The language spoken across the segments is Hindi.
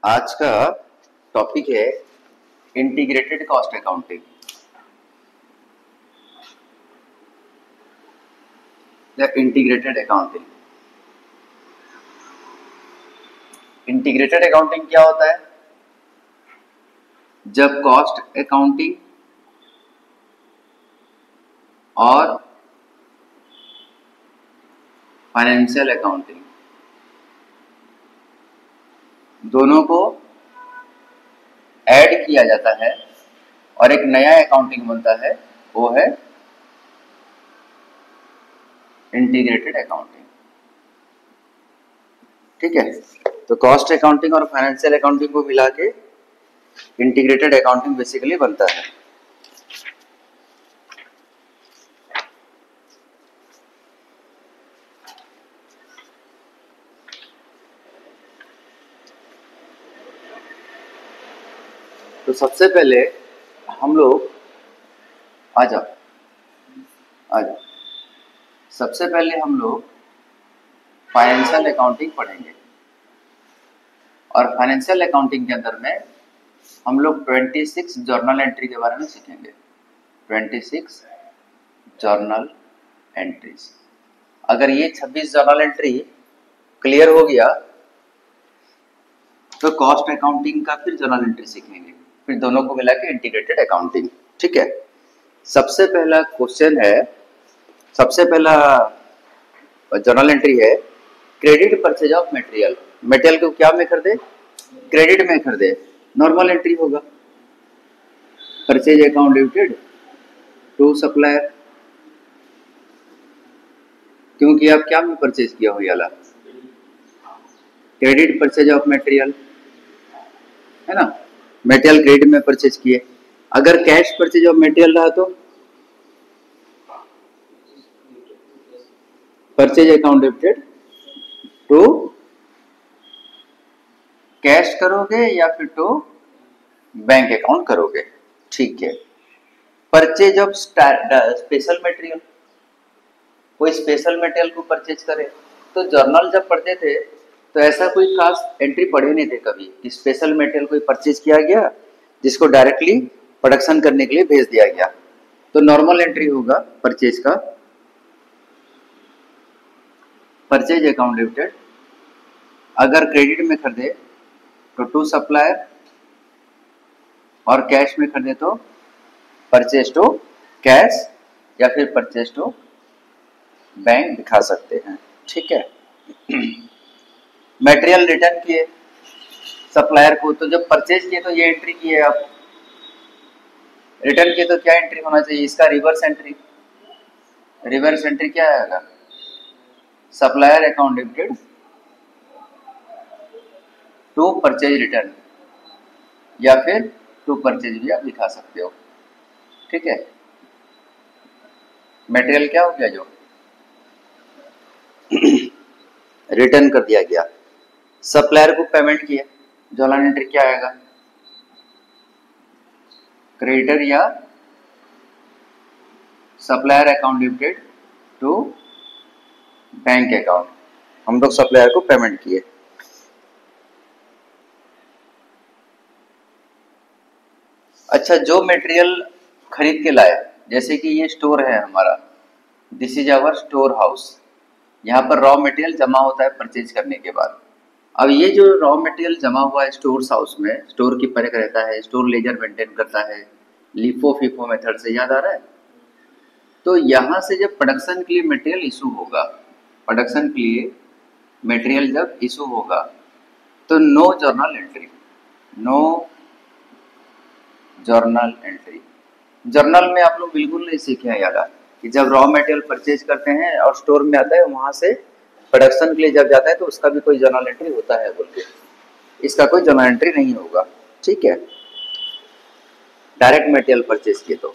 आज का टॉपिक है इंटीग्रेटेड कॉस्ट अकाउंटिंग या इंटीग्रेटेड अकाउंटिंग। इंटीग्रेटेड अकाउंटिंग क्या होता है? जब कॉस्ट अकाउंटिंग और फाइनेंशियल अकाउंटिंग दोनों को ऐड किया जाता है और एक नया अकाउंटिंग बनता है, वो है इंटीग्रेटेड अकाउंटिंग। ठीक है, तो कॉस्ट अकाउंटिंग और फाइनेंशियल अकाउंटिंग को मिला के इंटीग्रेटेड अकाउंटिंग बेसिकली बनता है। तो सबसे पहले हम लोग आ जाओ सबसे पहले हम लोग फाइनेंशियल अकाउंटिंग पढ़ेंगे और फाइनेंशियल अकाउंटिंग के अंदर में हम लोग 26 जर्नल एंट्री के बारे में सीखेंगे। 26 जर्नल एंट्रीज। अगर ये 26 जर्नल एंट्री क्लियर हो गया तो कॉस्ट अकाउंटिंग का फिर जर्नल एंट्री सीखेंगे, फिर दोनों को मिला के इंटीग्रेटेड अकाउंटिंग। ठीक है, सबसे पहला क्वेश्चन है, सबसे पहला जर्नल एंट्री है credit purchase of material. Material को क्या में खरीदे? क्रेडिट में खरीदे, नॉर्मल एंट्री होगा। Purchase account debited to supplier, क्योंकि आप क्या में परचेज किया हो याला? क्रेडिट परचेज ऑफ मटेरियल है ना, मटेरियल क्रेडिट में परचेज किए। अगर कैश परचेज ऑफ मटेरियल रहा तो purchase account debited to cash करोगे या फिर टू बैंक अकाउंट करोगे। ठीक है, परचेज ऑफ स्पेशल मटेरियल, कोई स्पेशल मटेरियल को परचेज करे तो जर्नल जब पढ़ते थे तो ऐसा कोई खास एंट्री पढ़े नहीं थे कभी कि स्पेशल मटेरियल कोई परचेज किया गया जिसको डायरेक्टली प्रोडक्शन करने के लिए भेज दिया गया। तो नॉर्मल एंट्री होगा परचेज का, परचेज अकाउंट डेबिटेड। अगर क्रेडिट में खरीदे तो टू सप्लायर और कैश में खरीदे तो परचेज टू कैश या फिर परचेज टू बैंक दिखा सकते हैं। ठीक है, मटेरियल रिटर्न किए सप्लायर को, तो जब परचेज किए तो ये एंट्री की है, आप रिटर्न किए तो क्या एंट्री होना चाहिए? इसका रिवर्स एंट्री। रिवर्स एंट्री क्या आएगा? Supplier account debited to purchase return या फिर टू परचेज भी आप दिखा सकते हो। ठीक है, मटेरियल क्या हो गया जो रिटर्न कर दिया गया। सप्लायर को पेमेंट किया, जर्नल एंट्री क्या आएगा? क्रेडिटर या supplier account debited to bank account. हम लोग सप्लायर को पेमेंट किए। अच्छा, जो मटेरियल खरीद के लाए, जैसे कि ये स्टोर है हमारा, this is our store house, यहाँ पर रॉ मटेरियल जमा होता है परचेज करने के बाद। अब ये जो रॉ मटेरियल जमा हुआ है स्टोर हाउस में, स्टोर कीपर रहता है, स्टोर लेजर मेंटेन करता है, लिफो फीफो मेथड से, याद आ रहा है? तो यहाँ से जब प्रोडक्शन के लिए मटेरियल इशू होगा, प्रोडक्शन के लिए मटेरियल जब इशू होगा तो no journal entry, no journal entry. Journal में आप लोग बिल्कुल नहीं सीखे हैं यार कि जब रॉ मटेरियल परचेज करते हैं और स्टोर में आता है, वहां से प्रोडक्शन के लिए जब जाता है तो उसका भी कोई जर्नल एंट्री होता है बोल के, इसका कोई जर्नल एंट्री नहीं होगा। ठीक है, डायरेक्ट मटेरियल परचेज किए तो।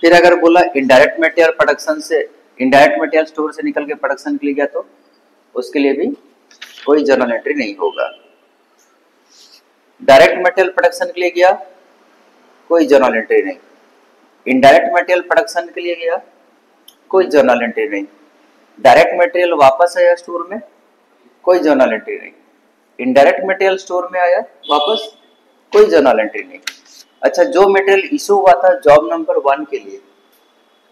फिर अगर बोला इनडायरेक्ट मटेरियल प्रोडक्शन से, इनडायरेक्ट मटेरियल स्टोर से निकल के प्रोडक्शन के लिए गया तो उसके लिए भी कोई जर्नल एंट्री नहीं होगा। डायरेक्ट मटेरियल प्रोडक्शन के लिए गया, कोई जर्नल एंट्री नहीं। इनडायरेक्ट मटेरियल प्रोडक्शन के लिए गया, कोई जर्नल एंट्री नहीं। डायरेक्ट मटेरियल वापस आया स्टोर में, कोई जर्नल एंट्री नहीं। इनडायरेक्ट मटेरियल स्टोर में आया वापस, कोई जर्नल एंट्री नहीं। अच्छा, जो मटेरियल इशू हुआ था जॉब नंबर 1 के लिए,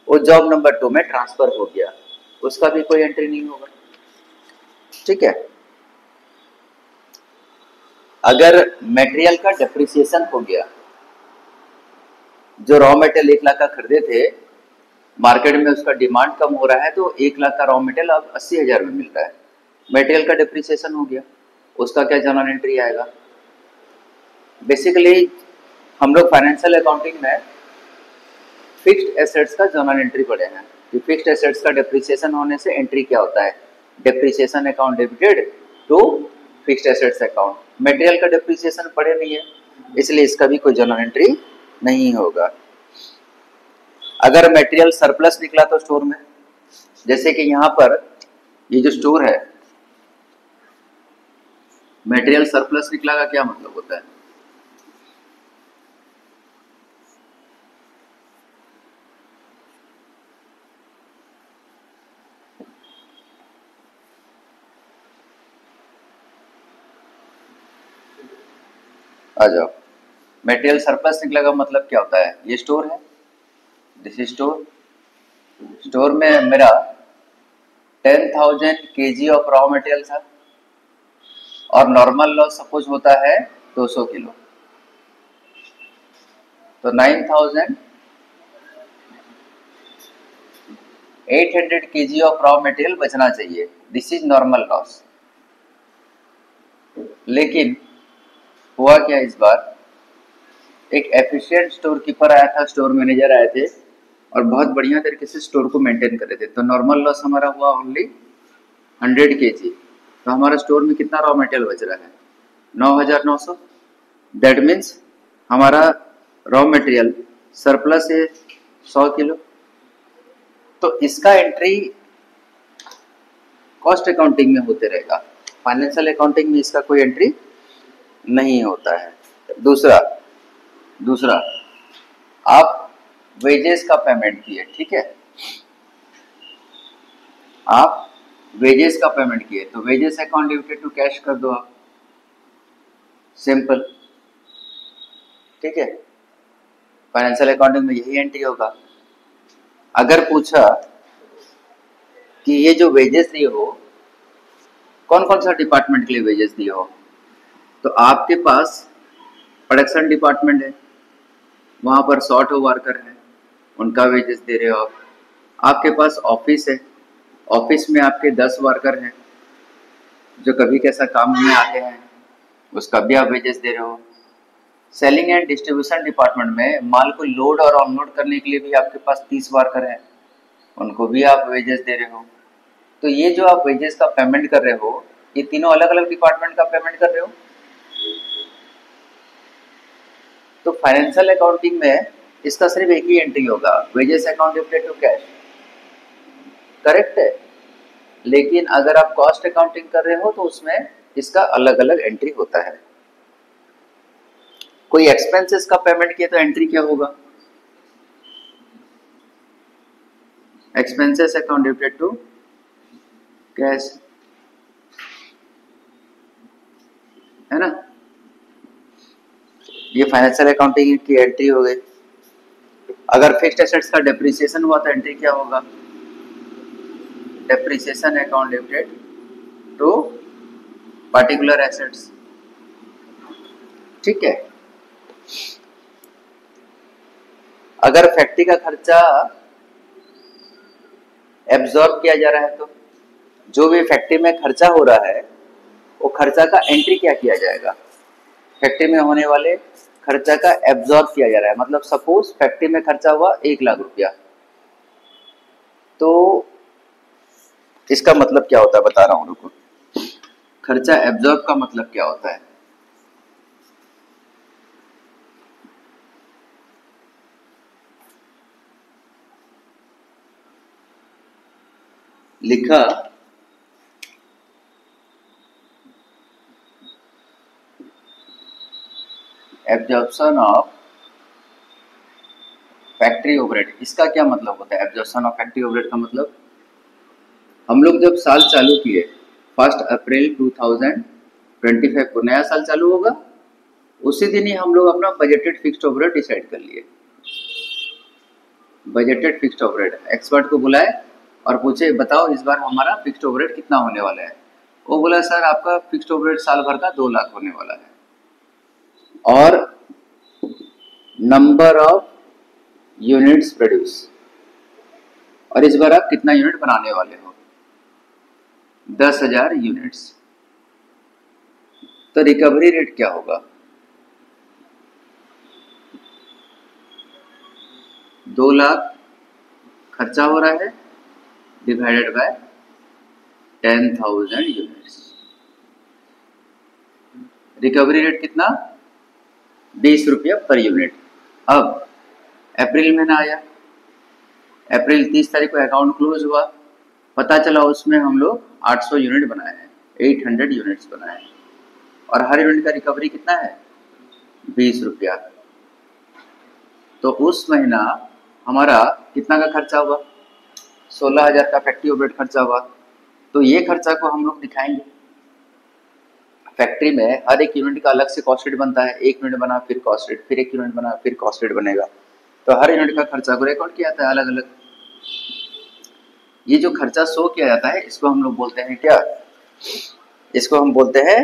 वो जॉब नंबर 2 में ट्रांसफर हो गया, उसका भी कोई एंट्री नहीं होगा। ठीक है। अगर मटेरियल का डेप्रिसिएशन हो गया, जो रॉ मटेरियल 1 लाख का खरीदे थे, मार्केट में उसका डिमांड कम हो रहा है, तो 1 लाख का रॉ मटेरियल अब 80,000 में मिल रहा है, मटेरियल का डेप्रिसिएशन हो गया, उसका क्या जर्नल एंट्री आएगा? बेसिकली हम लोग फाइनेंशियल अकाउंटिंग में फिक्स्ड एसेट्स का जर्नल एंट्री पढ़े हैं कि फिक्स्ड एसेट्स का डेप्रिसिएशन होने से एंट्री क्या होता है, depreciation account debited to fixed assets account. Material का डेप्रिसिएशन पढ़े नहीं है, इसलिए इसका भी कोई जर्नल एंट्री नहीं होगा। अगर मटेरियल सरप्लस निकला तो स्टोर में, जैसे कि यहाँ पर ये जो स्टोर है, मटेरियल सरप्लस निकला का क्या मतलब होता है? आ जाओ, मटेरियल सरप्लस निकला का मतलब क्या होता है? ये स्टोर है, दिस इज स्टोर। स्टोर में मेरा 10,000 kg ऑफ रॉ मटेरियल था और नॉर्मल लॉस सपोज होता है 200 किलो, तो 9,800 kg ऑफ रॉ मटेरियल बचना चाहिए, दिस इज नॉर्मल लॉस। लेकिन हुआ क्या, इस बार एक एफिशिएंट स्टोर कीपर आया था, स्टोर मैनेजर आए थे और बहुत बढ़िया तरीके से स्टोर को मेंटेन कर रहे थे, तो नॉर्मल लॉस हमारा हुआ ओनली 100 kg। तो हमारा स्टोर में कितना रॉ मटेरियल बच रहा है? 9,900। दैट मीन्स हमारा रॉ मटेरियल सरप्लस है 100 किलो। तो इसका एंट्री कॉस्ट अकाउंटिंग में होते रहेगा, फाइनेंशियल अकाउंटिंग में इसका कोई एंट्री नहीं होता है। दूसरा आप वेजेस का पेमेंट किए, ठीक है, आप वेजेस का पेमेंट किए, तो wages account debited to cash कर दो आप, सिंपल। ठीक है, फाइनेंशियल अकाउंटिंग में यही एंट्री होगा। अगर पूछा कि ये जो वेजेस दिए हो, कौन कौन सा डिपार्टमेंट के लिए वेजेस दिए हो, तो आपके पास प्रोडक्शन डिपार्टमेंट है, वहां पर 100 वर्कर है, उनका वेजेस दे रहे हो आप। आपके पास ऑफिस है, ऑफिस में आपके 10 वर्कर हैं जो कभी कैसा काम में आते हैं, उसका भी आप वेजेस दे रहे हो। सेलिंग एंड डिस्ट्रीब्यूशन डिपार्टमेंट में माल को लोड और अनलोड करने के लिए भी आपके पास 30 वर्कर हैं, उनको भी आप वेजेस दे रहे हो। तो ये जो आप वेजेस का पेमेंट कर रहे हो, ये तीनों अलग अलग डिपार्टमेंट का पेमेंट कर रहे हो। तो फाइनेंशियल अकाउंटिंग में इसका सिर्फ एक ही एंट्री होगा, wages account debited to cash, correct है। लेकिन अगर आप कॉस्ट अकाउंटिंग कर रहे हो तो उसमें इसका अलग अलग एंट्री होता है। कोई एक्सपेंसेस का पेमेंट किया तो एंट्री क्या होगा? Expenses account debited to cash, है ना। ये फाइनेंशियल अकाउंटिंग की एंट्री हो गई। अगर फिक्स्ड एसेट्स का डेप्रिसिएशन हुआ तो एंट्री क्या होगा? Depreciation account debited to particular assets, ठीक है। अगर फैक्ट्री का खर्चा एब्जॉर्ब किया जा रहा है, तो जो भी फैक्ट्री में खर्चा हो रहा है वो खर्चा का एंट्री क्या किया जाएगा? फैक्ट्री में होने वाले खर्चा का एब्जॉर्ब किया जा रहा है। मतलब सपोज फैक्ट्री में खर्चा हुआ 1 लाख रुपया, तो इसका मतलब क्या होता है बता रहा हूं, रुको। खर्चा एब्जॉर्ब का मतलब क्या होता है? लिखा एब्जॉर्प्शन ऑफ फैक्ट्री ओवरहेड। इसका क्या मतलब होता है? एब्जॉर्प्शन ऑफ फैक्ट्री ओवरहेड का मतलब, हम लोग जब साल चालू किए 1 अप्रैल 2000 25 को नया साल चालू होगा, उसी दिन ही हम लोग अपना बजटेड फिक्स्ड ओवरहेड डिसाइड कर लिए। बजटेड फिक्स्ड ओवरहेड, एक्सपर्ट को बुलाए और पूछे बताओ इस बार हमारा फिक्स्ड ओवरहेड कितना होने वाला है। वो बोला सर आपका फिक्स्ड ओवरहेड साल भर का 2 लाख होने वाला है और नंबर ऑफ यूनिट्स प्रोड्यूस, और इस बार आप कितना यूनिट बनाने वाले हो, 10,000 यूनिट्स। तो रिकवरी रेट क्या होगा, 2 लाख खर्चा हो रहा है divided by 10,000 units, recovery rate कितना, 20 रुपया पर यूनिट। अब अप्रैल महीना आया, अप्रैल 30 तारीख को अकाउंट क्लोज हुआ, पता चला उसमें हम लोग 800 यूनिट बनाए हैं, 800 यूनिट्स बनाए हैं, और हर यूनिट का रिकवरी कितना है, 20 रुपया। तो उस महीना हमारा कितना का खर्चा हुआ, 16,000 का फैक्ट्री ओवरहेड खर्चा हुआ। तो ये खर्चा को हम लोग दिखाएंगे। फैक्ट्री में हर एक यूनिट का अलग से कॉस्ट रेट बनता है, एक यूनिट बना फिर कॉस्ट रेट, फिर एक यूनिट बना फिर कॉस्ट रेट बनेगा। तो हर यूनिट का खर्चा को रिकॉर्ड किया जाता है अलग अलग। ये जो खर्चा शो किया जाता है इसको हम लोग बोलते हैं क्या, इसको हम बोलते हैं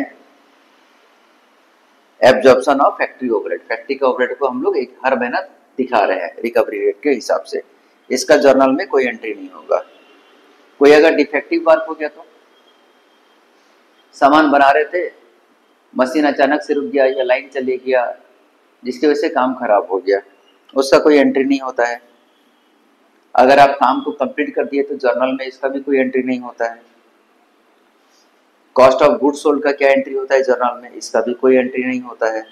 absorption of factory overhead. Factory का ओवरहेड को हम लोग एक हर महीना दिखा रहे हैं रिकवरी रेट के हिसाब से। इसका जर्नल में कोई एंट्री नहीं होगा। कोई अगर डिफेक्टिव वर्क हो गया तो, सामान बना रहे थे, मशीन अचानक से रुक गया या लाइन चली गया जिसकी वजह से काम खराब हो गया, उसका कोई एंट्री नहीं होता है। अगर आप काम को कंप्लीट कर दिए तो जर्नल में इसका भी कोई एंट्री नहीं होता है। कॉस्ट ऑफ गुड्स सोल्ड का क्या एंट्री होता है जर्नल में, इसका भी कोई एंट्री नहीं होता है।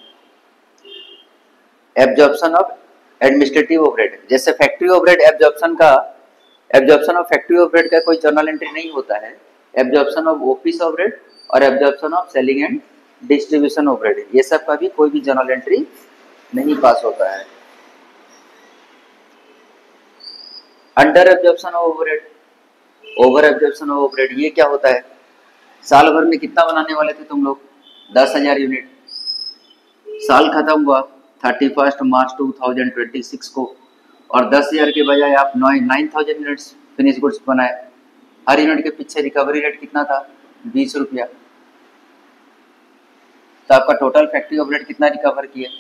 एब्जॉर्प्शन ऑफ एडमिनिस्ट्रेटिव ओवरहेड, जैसे factory overhead absorption of factory overhead का कोई जर्नल एंट्री नहीं होता है। एब्जॉर्प्शन ऑफ ऑफिस ओवरहेड और absorption of selling and distribution overhead, ये सब का भी कोई भी जर्नल एंट्री नहीं पास होता है। Under absorption of overhead, over absorption of overhead, ये क्या होता है, साल भर में कितना बनाने वाले थे तुम लोग, 10,000 यूनिट, साल खत्म हुआ 31 मार्च 2026 को और 10,000 के बजाय आप 9,000 यूनिट्स फिनिश गुड्स बनाए। हर यूनिट के पीछे रिकवरी रेट कितना था, 20 रुपया। तो आपका टोटल फैक्ट्री ओवरहेड कितना रिकवर किया,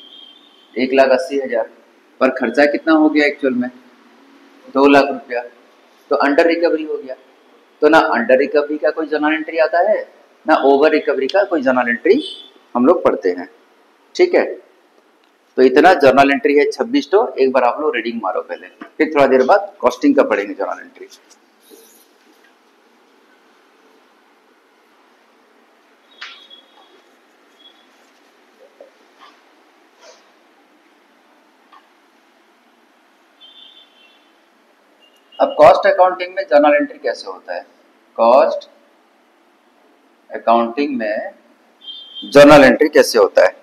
1,80,000, पर खर्चा कितना हो गया एक्चुअल में, 2 लाख रुपया। तो अंडर रिकवरी हो गया। तो ना अंडर रिकवरी का कोई जर्नल एंट्री आता है, ना ओवर रिकवरी का कोई जर्नल एंट्री हम लोग पढ़ते हैं। ठीक है, तो इतना जर्नल एंट्री है 26 तो एक बार आप लोग रीडिंग मारो पहले, फिर थोड़ा देर बाद कॉस्टिंग का पढ़ेंगे जर्नल एंट्री। अब कॉस्ट अकाउंटिंग में जर्नल एंट्री कैसे होता है, कॉस्ट अकाउंटिंग में जर्नल एंट्री कैसे होता है।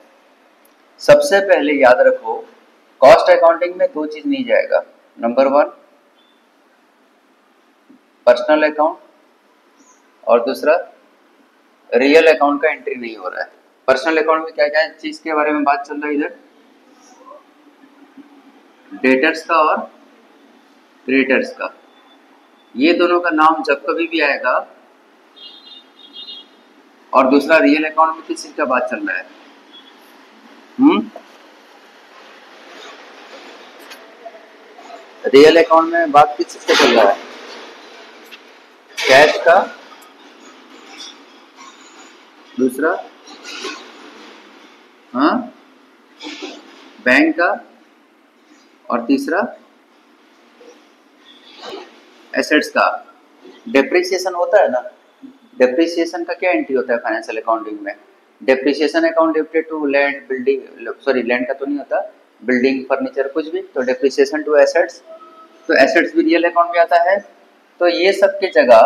सबसे पहले याद रखो, कॉस्ट अकाउंटिंग में 2 चीज नहीं जाएगा। नंबर 1 पर्सनल अकाउंट और दूसरा रियल अकाउंट का एंट्री नहीं हो रहा है। पर्सनल अकाउंट में क्या क्या चीज के बारे में बात चल रहा है, इधर डेटर्स का और क्रेडिटर्स का, ये दोनों का नाम जब कभी भी आएगा। और दूसरा रियल अकाउंट में किस चीज का बात चल रहा है, रियल अकाउंट में बात किस चीज का चल रहा है, कैश का, दूसरा बैंक का, और तीसरा एसेट्स का। डेप्रिसिएशन होता है ना, डेप्रिसिएशन का क्या एंट्री होता है फाइनेंशियल अकाउंटिंग में, depreciation account debited to land building, sorry land का तो नहीं होता, बिल्डिंग फर्नीचर कुछ भी, तो डेप्रिसिएशन टू एसेट्स, तो एसेट्स भी रियल अकाउंट में आता है। तो ये सब की जगह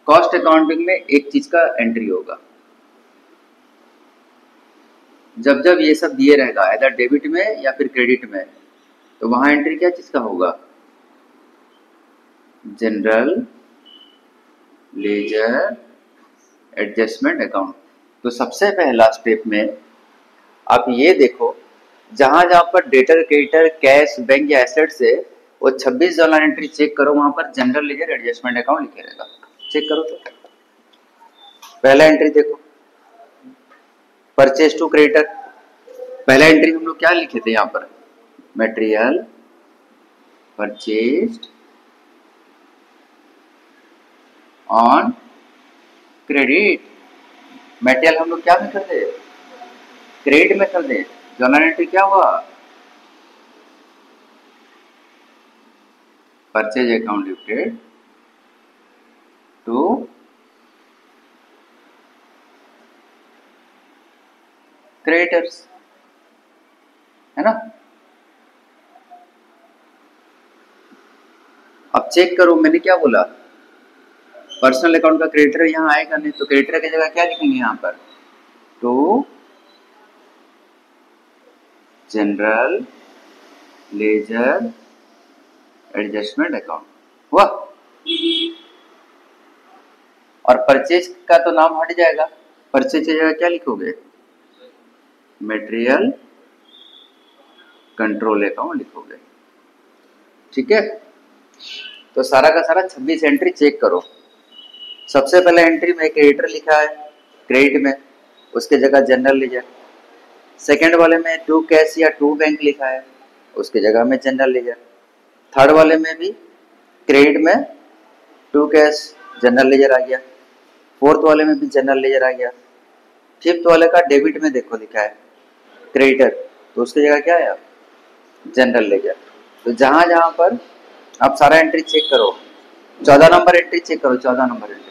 कॉस्ट अकाउंटिंग में एक चीज का एंट्री होगा, जब जब ये सब दिए रहेगा इधर डेबिट में या फिर क्रेडिट में, तो वहां एंट्री क्या चीज का होगा, जनरल लेजर एडजस्टमेंट अकाउंट। तो सबसे पहला स्टेप में आप ये देखो, जहां जहां पर डेटर, क्रेडिटर, कैश, बैंक या एसेट्स है, वो 26 जर्नल एंट्री चेक करो, वहां पर जनरल लेजर एडजस्टमेंट अकाउंट लिखे रहेगा। चेक करो तो पहला एंट्री देखो, परचेज टू क्रेडिटर। पहला एंट्री हम लोग क्या लिखे थे यहाँ पर, material purchased on credit. Material हम लोग क्या में कर दे, क्रेडिट में कर दे। जर्नल एंट्री क्या हुआ, purchase account debited to creditors, है ना। अब चेक करो, मैंने क्या बोला, पर्सनल अकाउंट का क्रेडिटर यहाँ आएगा नहीं, तो क्रेडिटर की जगह क्या लिखेंगे यहाँ पर, to general ledger adjustment account हुआ। और परचेज का तो नाम हट जाएगा, परचेज की जगह क्या लिखोगे, मटेरियल कंट्रोल अकाउंट लिखोगे। ठीक है, तो सारा का सारा 26 एंट्री चेक करो। सबसे पहले एंट्री में क्रेडिटर लिखा है क्रेडिट में, उसके जगह जनरल लेजर। सेकंड वाले में टू कैश या टू बैंक लिखा है, उसके जगह में जनरल लेजर। थर्ड वाले में भी क्रेडिट में टू कैश जनरल लेजर आ गया, फोर्थ वाले में भी जनरल लेजर आ गया। फिफ्थ वाले का डेबिट में देखो लिखा है क्रेडिटर, तो उसकी जगह क्या है, जनरल लेजर। तो जहां जहां पर आप सारा एंट्री चेक करो, 14 नंबर एंट्री चेक करो, 14 नंबर एंट्री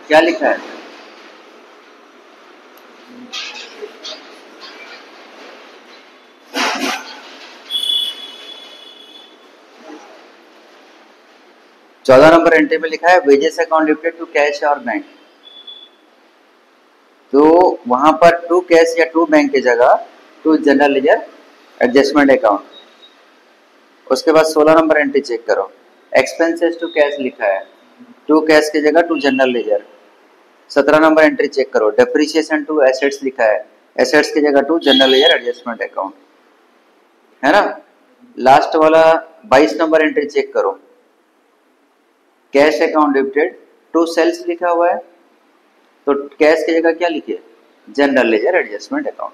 क्या लिखा है, चौदह नंबर एंट्री में लिखा है wages account debited to cash और बैंक। तो वहां पर टू कैश या टू बैंक की जगह to general ledger adjustment account. उसके बाद 16 नंबर एंट्री चेक करो, एक्सपेंसेस टू कैश लिखा है, टू कैश की जगह to general ledger. 17 number entry check करो, डेप्रिसिएशन टू एसेट्स लिखा है, एसेट्स की जगह to general ledger adjustment account, है ना। लास्ट वाला 22 नंबर एंट्री चेक करो, cash account debited to sales लिखा हुआ है, तो कैश की जगह क्या लिखे, जनरल लेजर एडजस्टमेंट अकाउंट।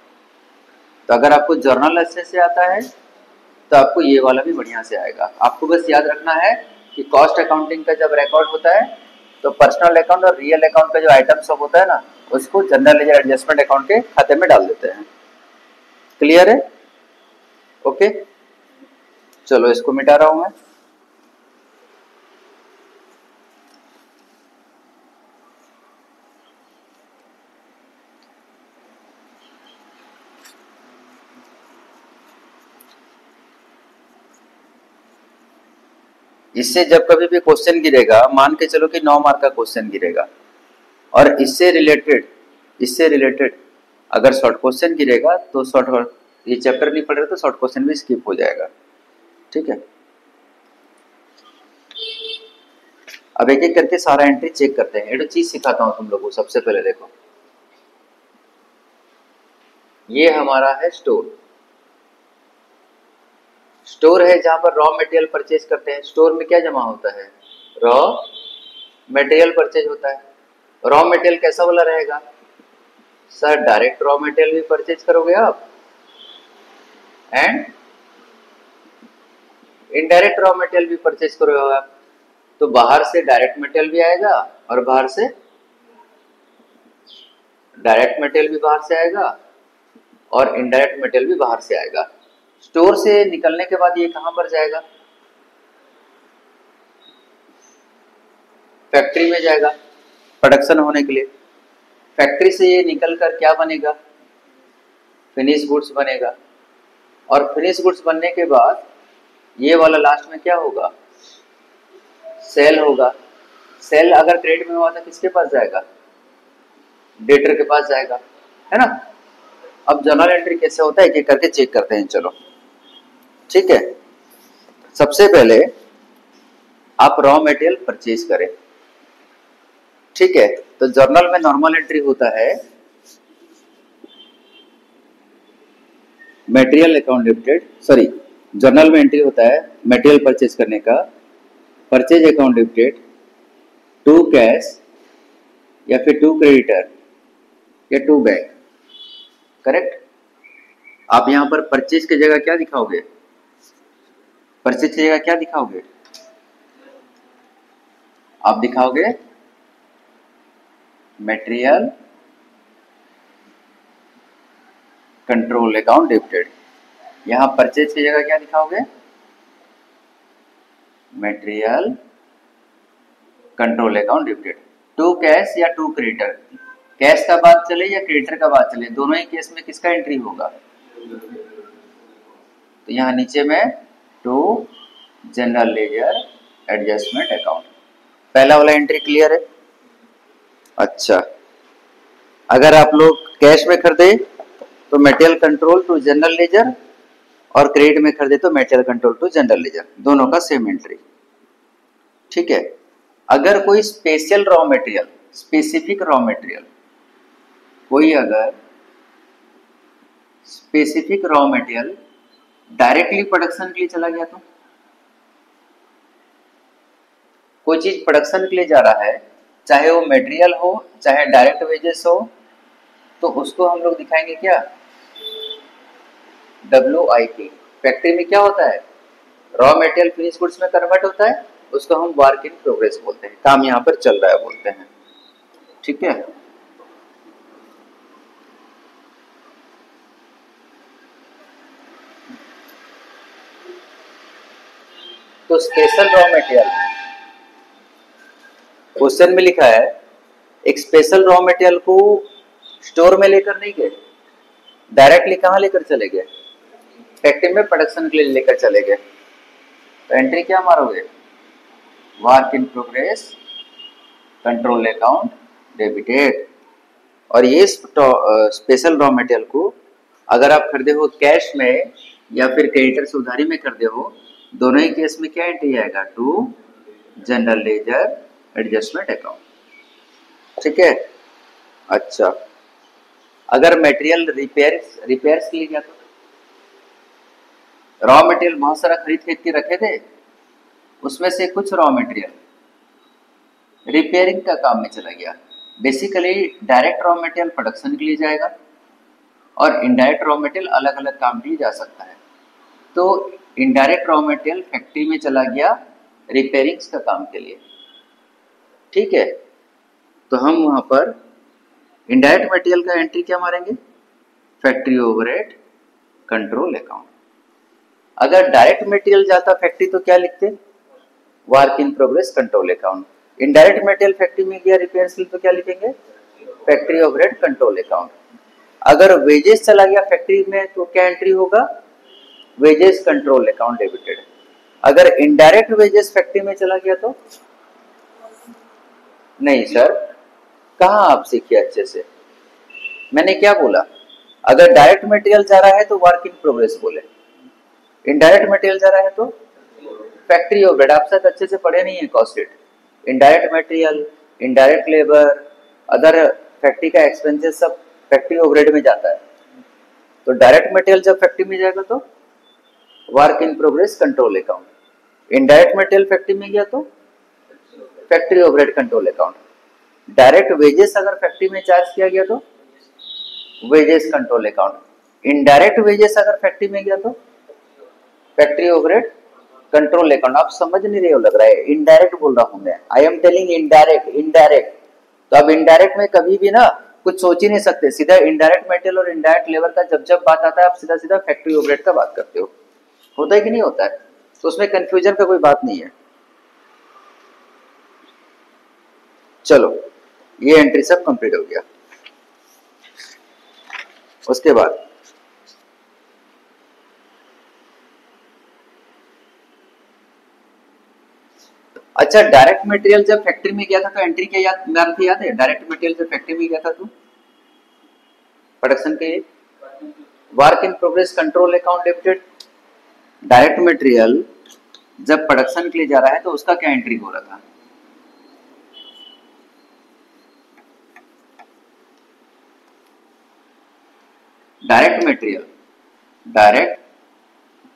तो अगर आपको जर्नल अच्छे से आता है तो आपको ये वाला भी बढ़िया से आएगा। आपको बस याद रखना है कि कॉस्ट अकाउंटिंग का जब रिकॉर्ड होता है तो पर्सनल अकाउंट और रियल अकाउंट का जो आइटम सब होता है ना, उसको जनरल लेजर एडजस्टमेंट अकाउंट के खाते में डाल देते हैं। क्लियर है, ओके। चलो इसको मिटा रहा हूं मैं। इससे जब कभी भी क्वेश्चन गिरेगा, मान के चलो कि 9 मार्क का क्वेश्चन गिरेगा और इससे रिलेटेड अगर शॉर्ट क्वेश्चन गिरेगा तो शॉर्ट, ये चैप्टर नहीं पढ़ रहे तो शॉर्ट क्वेश्चन भी स्किप हो जाएगा। ठीक है, अब एक एक करके सारा एंट्री चेक करते हैं। एक चीज सिखाता हूं तुम लोगों को। सबसे पहले देखो, ये हमारा है स्टोर। स्टोर है जहां पर रॉ मटेरियल परचेज करते हैं। स्टोर में क्या जमा होता है, रॉ मटेरियल परचेज होता है। रॉ मटेरियल कैसा वाला रहेगा सर, डायरेक्ट रॉ मटेरियल भी परचेज करोगे आप एंड इनडायरेक्ट रॉ मटेरियल भी परचेज करोगे आप। तो बाहर से डायरेक्ट मटेरियल भी आएगा और बाहर से डायरेक्ट मटेरियल भी बाहर से आएगा और इनडायरेक्ट मटेरियल भी बाहर से आएगा। स्टोर से निकलने के बाद ये कहां पर जाएगा, फैक्ट्री में जाएगा प्रोडक्शन होने के लिए। फैक्ट्री से ये निकलकर क्या बनेगा, फिनिश गुड्स बनेगा। और फिनिश गुड्स बनने के बाद ये वाला लास्ट में क्या होगा, सेल होगा। सेल अगर क्रेडिट में हुआ तो किसके पास जाएगा, डेटर के पास जाएगा, है ना। अब जर्नल एंट्री कैसे होता है एक एक करके चेक करते हैं। चलो ठीक है, सबसे पहले आप रॉ मटेरियल परचेज करें, ठीक है। तो जर्नल में नॉर्मल एंट्री होता है material account debited, sorry journal में एंट्री होता है मटेरियल परचेज करने का, purchase account debited to cash या फिर टू क्रेडिटर या टू बैंक, करेक्ट। आप यहां पर परचेज की जगह क्या दिखाओगे, परचेज की जगह क्या दिखाओगे, आप दिखाओगे मटेरियल कंट्रोल अकाउंट डेबिटेड। यहां परचेज की जगह क्या दिखाओगे, material control account debited. To cash या टू क्रेडिटर, कैश का बात चले या क्रेडिटर का बात चले, दोनों ही केस में किसका एंट्री होगा, तो यहां नीचे में to general ledger adjustment account, पहला वाला एंट्री क्लियर है। अच्छा, अगर आप लोग कैश में खरीदे तो material control to general ledger, और क्रेडिट में खरीदे तो material control to general ledger, दोनों का सेम एंट्री, ठीक है। अगर कोई special raw material, specific raw material, कोई अगर specific raw material directly production के लिए चला गया तो, कोई चीज प्रोडक्शन के लिए जा रहा है, चाहे वो मटेरियल हो चाहे डायरेक्ट वेजेस हो, तो उसको हम लोग दिखाएंगे क्या, WIP। फैक्ट्री में क्या होता है, रॉ मटेरियल फिनिश गुड्स में कन्वर्ट होता है, उसको हम वर्क इन प्रोग्रेस बोलते हैं, काम यहाँ पर चल रहा है बोलते हैं, ठीक है। तो स्पेशल रॉ मटेरियल, क्वेश्चन में लिखा है एक स्पेशल रॉ मटेरियल को स्टोर में लेकर नहीं गए, डायरेक्टली कहाँ लेकर चले गए, फैक्ट्री में प्रोडक्शन के लिए लेकर चले गए, तो एंट्री क्या मारोगे, work in progress control account debited. और ये स्पेशल रॉ मटेरियल को अगर आप खरीदे हो कैश में या फिर क्रेडिटर से उधारी में खरीदे हो, दोनों ही केस में क्या एंट्री आएगा, to general ledger adjustment account, ठीक है। अच्छा, अगर मटेरियल रिपेयर्स के लिए गया तो, रॉ मटेरियल बहुत सारा खरीद के रखे थे, उसमें से कुछ रॉ मटेरियल रिपेयरिंग का काम में चला गया। Basically direct raw material production के लिए जाएगा और इनडायरेक्ट रॉ मटेरियल अलग अलग काम के लिए जा सकता है। तो इनडायरेक्ट रॉ मटेरियल फैक्ट्री में चला गया रिपेयरिंग्स का काम के लिए, ठीक है। तो हम वहां पर इनडायरेक्ट मटेरियल का एंट्री क्या मारेंगे, फैक्ट्री ओवरहेड कंट्रोल अकाउंट। अगर डायरेक्ट मटेरियल जाता फैक्ट्री तो क्या लिखते, work in progress control account. Indirect material factory में गया रिपेयर के लिए तो क्या लिखेंगे, फैक्ट्री ओवरहेड कंट्रोल अकाउंट। अगर वेजेस चला गया फैक्ट्री में तो क्या एंट्री होगा, वेजेस कंट्रोल अकाउंट डेबिटेड। अगर इनडायरेक्ट वेजेस फैक्ट्री में चला गया तो, नहीं सर, कहाँ आप सीखिए अच्छे से, मैंने क्या बोला, अगर डायरेक्ट मटेरियल जा रहा है तो वर्क इन प्रोग्रेस बोले, इनडायरेक्ट मटेरियल जा रहा है तो फैक्ट्री ओवरहेड। आप शायद अच्छे से पढ़े नहीं है cost sheet, indirect material, indirect labour, other factory का एक्सपेंसेस सब फैक्ट्री ओवरहेड में जाता है। तो डायरेक्ट मटेरियल जब फैक्ट्री में जाएगा तो work in progress control account, indirect material factory में गया तो factory overhead control account. Direct wages अगर फैक्ट्री में चार्ज किया गया तो wages control account, indirect wages अगर फैक्ट्री में गया तो फैक्ट्री ओवरहेड कंट्रोल अकाउंट। आप समझ नहीं रहे हो लग रहा है, इनडायरेक्ट बोल रहा हूं मैं, I am telling indirect, indirect. तो अब इनडायरेक्ट में कभी भी ना कुछ सोच ही नहीं सकते, सीधा इनडायरेक्ट मटेरियल और इनडायरेक्ट लेबर का जब बात आता है आप सीधा सीधा फैक्ट्री ओवरहेड का बात करते हो, होता है कि नहीं होता है, तो उसमें कंफ्यूजन का कोई बात नहीं है। चलो ये एंट्री सब कंप्लीट हो गया। उसके बाद अच्छा, डायरेक्ट मटेरियल जब फैक्ट्री में गया था तो एंट्री क्या याद है, डायरेक्ट मटेरियल जब फैक्ट्री में गया था तो प्रोडक्शन के work in progress control account debited. Direct material जब प्रोडक्शन के लिए जा रहा है तो उसका क्या एंट्री हो रहा था? डायरेक्ट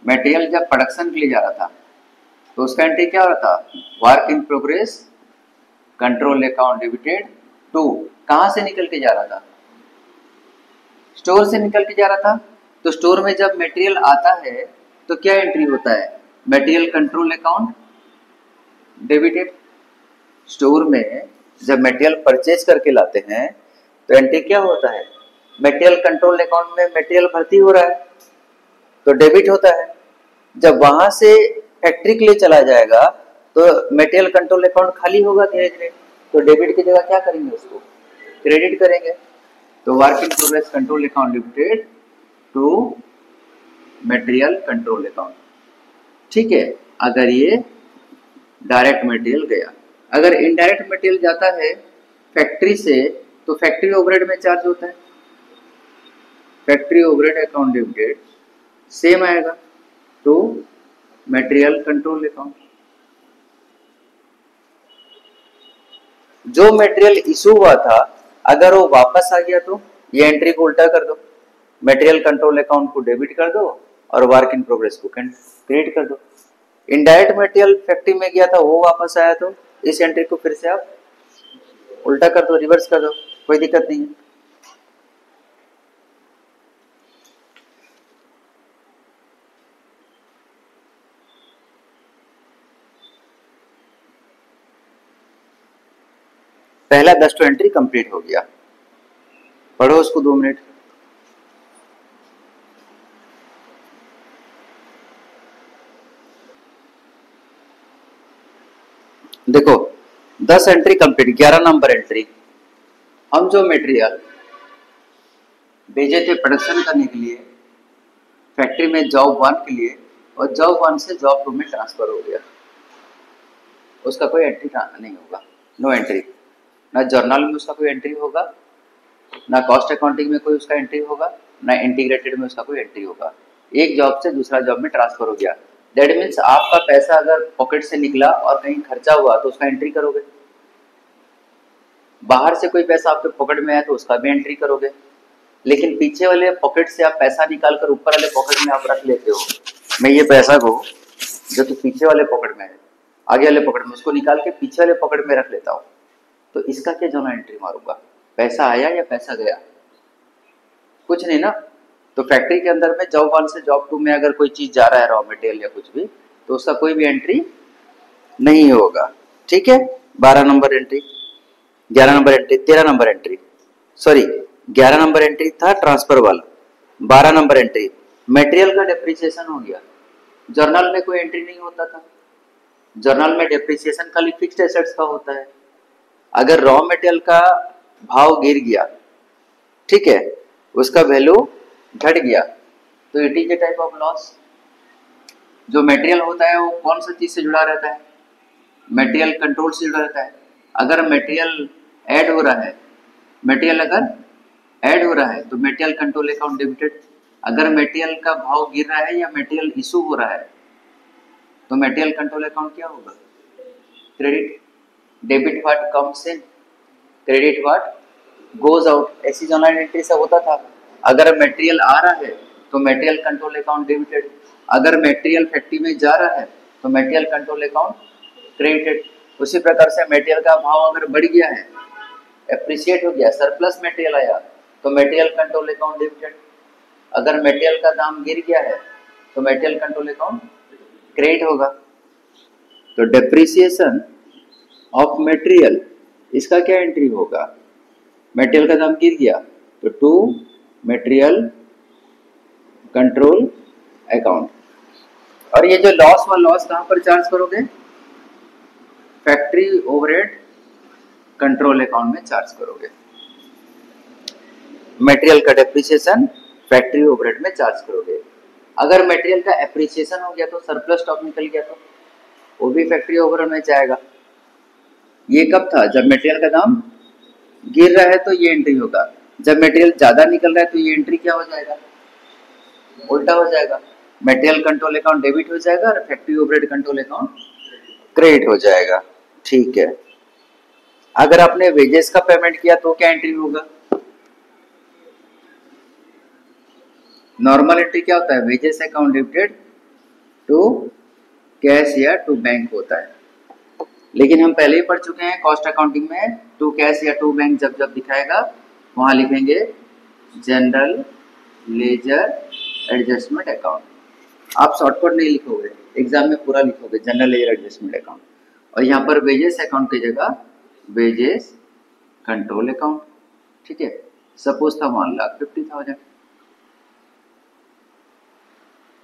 मटेरियल जब प्रोडक्शन के लिए जा रहा था तो उसका एंट्री क्या हो रहा था? Work in progress control account debited to, कहां से निकल के जा रहा था? स्टोर से निकल के जा रहा था। तो स्टोर में जब मटेरियल आता है तो क्या एंट्री होता है? Material control account debited. Store में जब मटेरियल परचेज करके लाते हैं तो एंट्री क्या होता है? मटेरियल कंट्रोल अकाउंट में मटेरियल भर्ती हो रहा है तो डेबिट होता है। जब वहां से फैक्ट्री के लिए चला जाएगा तो मटेरियल कंट्रोल अकाउंट खाली होगा धीरे धीरे, तो डेबिट की जगह क्या करेंगे? उसको क्रेडिट करेंगे। तो work in progress control account debited to material control account. ठीक है, अगर ये डायरेक्ट मटेरियल गया। अगर इनडायरेक्ट मटेरियल जाता है फैक्ट्री से तो फैक्ट्री ओवरहेड में चार्ज होता है, factory overhead account debited same आएगा टू मटेरियल कंट्रोल अकाउंट। जो मटेरियल इशू हुआ था अगर वो वापस आ गया तो ये एंट्री को उल्टा कर दो, मटेरियल कंट्रोल अकाउंट को डेबिट कर दो और वर्क इन प्रोग्रेस को क्रेडिट कर दो। इनडायरेक्ट मटेरियल फैक्ट्री में गया था वो वापस आया तो इस एंट्री को फिर से आप उल्टा कर दो, रिवर्स कर दो, कोई दिक्कत नहीं है। पहला 10 तो एंट्री कंप्लीट हो गया। पढ़ो उसको 2 मिनट। देखो 10 एंट्री कंप्लीट, 11 नंबर एंट्री। हम जो मटेरियल भेजे थे प्रोडक्शन करने के लिए फैक्ट्री में जॉब 1 के लिए, और जॉब 1 से जॉब 2 में ट्रांसफर हो गया, उसका कोई एंट्री नहीं होगा, नो एंट्री। ना जर्नल में उसका कोई एंट्री होगा, ना कॉस्ट अकाउंटिंग में कोई उसका एंट्री होगा, ना इंटीग्रेटेड में उसका कोई एंट्री होगा। एक जॉब से दूसरा जॉब में ट्रांसफर हो गया। दैट मीन्स आपका पैसा अगर पॉकेट से निकला और कहीं खर्चा हुआ तो उसका एंट्री करोगे, बाहर से कोई पैसा आपके पॉकेट में आया तो उसका भी एंट्री करोगे। लेकिन पीछे वाले पॉकेट से आप पैसा निकाल कर ऊपर वाले पॉकेट में आप रख लेते हो। मैं ये पैसा को जो तो पीछे वाले पॉकेट में है, आगे वाले पॉकेट में, उसको निकाल के पीछे वाले पॉकेट में रख लेता हूँ, तो इसका क्या जो एंट्री मारूंगा? पैसा आया या पैसा गया? कुछ नहीं ना। तो फैक्ट्री के अंदर में जॉब 1 से जॉब 2 में अगर कोई चीज जा रहा है, रॉ मटेरियल या कुछ भी, तो उसका कोई भी एंट्री नहीं होगा। ठीक है, 12 number entry, 11 number entry, 13 number entry, sorry 11 number entry था ट्रांसफर वाला, 12 नंबर एंट्री मटेरियल का डेप्रिसिएशन हो गया। जर्नल में कोई एंट्री नहीं होता था, जर्नल में डेप्रिसिएशन खाली फिक्स्ड एसेट्स का होता है। अगर रॉ मटेरियल का भाव गिर गया, ठीक है, उसका वैल्यू घट गया, तो it is a type of loss. जो मटेरियल होता है वो कौन सा चीज से जुड़ा रहता है? मटेरियल कंट्रोल से जुड़ा रहता है। अगर मटेरियल ऐड हो रहा है, मटेरियल अगर ऐड हो रहा है तो मटेरियल कंट्रोल अकाउंट डेबिटेड। अगर मटेरियल का भाव गिर रहा है या मटेरियल इशू हो रहा है तो मटेरियल कंट्रोल अकाउंट क्या होगा? Credit. Debit what comes in, credit what goes out. ऐसी जर्नल एंट्री से होता था। अगर मटेरियल आ रहा है तो मटेरियल कंट्रोल अकाउंट डेबिटेड, अगर मटेरियल फैक्ट्री में जा रहा है तो मटेरियल कंट्रोल अकाउंट क्रेडिटेड। उसी प्रकार से मटेरियल का भाव अगर बढ़ गया है, एप्रिशिएट हो गया, सरप्लस मटेरियल आया, तो मटेरियल कंट्रोल अकाउंट डेबिटेड। अगर मटेरियल का दाम गिर गया है तो मटेरियल कंट्रोल अकाउंट क्रेडिट होगा। तो डेप्रिसिएशन ऑफ मटेरियल, इसका क्या एंट्री होगा? मटेरियल का दाम गिर गया तो टू मटेरियल कंट्रोल अकाउंट। और ये जो लॉस हुआ, लॉस कहां पर चार्ज करोगे? फैक्ट्री ओवरहेड कंट्रोल अकाउंट में चार्ज करोगे। मटेरियल का डेप्रिसिएशन फैक्ट्री ओवरहेड में चार्ज करोगे। अगर मटेरियल का एप्रिसिएशन हो गया तो सरप्लस स्टॉक निकल गया तो वो भी फैक्ट्री ओवरहेड में जाएगा। ये कब था? जब मटेरियल का दाम गिर रहा है तो ये एंट्री होगा, जब मटेरियल ज्यादा निकल रहा है तो ये एंट्री क्या हो जाएगा? उल्टा हो जाएगा। मटेरियल कंट्रोल अकाउंट डेबिट हो जाएगा और factory overhead control account credit हो जाएगा। ठीक है, अगर आपने वेजेस का पेमेंट किया तो क्या एंट्री होगा? नॉर्मल एंट्री क्या होता है? Wages account debited to cash या टू बैंक होता है, लेकिन हम पहले ही पढ़ चुके हैं कॉस्ट अकाउंटिंग में टू कैश या टू बैंक जब जब दिखाएगा वहां लिखेंगे जनरल लेजर एडजस्टमेंट अकाउंट। आप शॉर्टकट नहीं लिखोगे, एग्जाम में पूरा लिखोगे जनरल लेजर एडजस्टमेंट अकाउंट, और यहाँ पर वेजेस अकाउंट की जगह वेजेस कंट्रोल अकाउंट। ठीक है, सपोज था 1,50,000।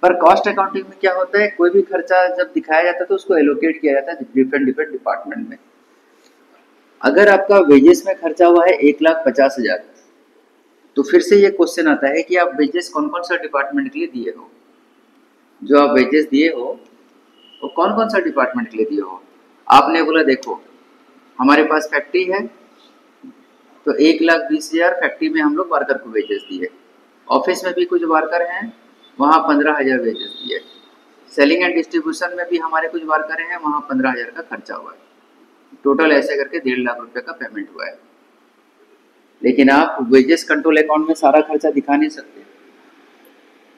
पर कॉस्ट अकाउंटिंग में क्या होता है, कोई भी खर्चा जब दिखाया जाता है तो उसको एलोकेट किया जाता है डिफरेंट डिफरेंट डिपार्टमेंट में। अगर आपका वेजेस में खर्चा हुआ है 1,50,000, तो फिर से ये क्वेश्चन आता है कि आप वेजेस कौन कौन सा डिपार्टमेंट के लिए दिए हो। जो आप वेजेस दिए हो वो कौन कौन सा डिपार्टमेंट के लिए दिए हो। आपने बोला देखो हमारे पास फैक्ट्री है तो 1,20,000 फैक्ट्री में हम लोग वर्कर को वेजेस दिए, ऑफिस में भी कुछ वर्कर हैं वहाँ 15,000 वेजेस दिए, सेलिंग एंड डिस्ट्रीब्यूशन में भी हमारे कुछ वर्कर हैं वहाँ 15,000 का खर्चा हुआ है, टोटल ऐसे करके 1.5 लाख रुपए का पेमेंट हुआ है। लेकिन आप वेजेस कंट्रोल अकाउंट में सारा खर्चा दिखा नहीं सकते,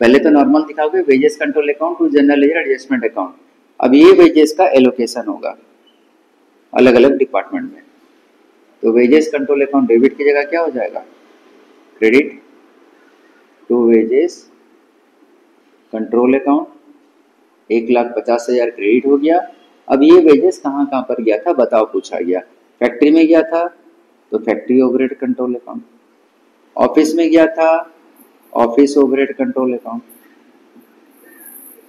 पहले तो नॉर्मल दिखाओगे wages control account to general ledger adjustment account. अब ये वेजेस का एलोकेशन होगा अलग अलग डिपार्टमेंट में, तो वेजेस कंट्रोल अकाउंट डेबिट की जगह क्या हो जाएगा? Credit to wages control account. 1,50,000 credit हो गया। अब ये वेजेस कहाँ कहाँ पर गया था बताओ, पूछा गया। फैक्ट्री में गया था तो factory overhead control account, office में गया था office overhead control account,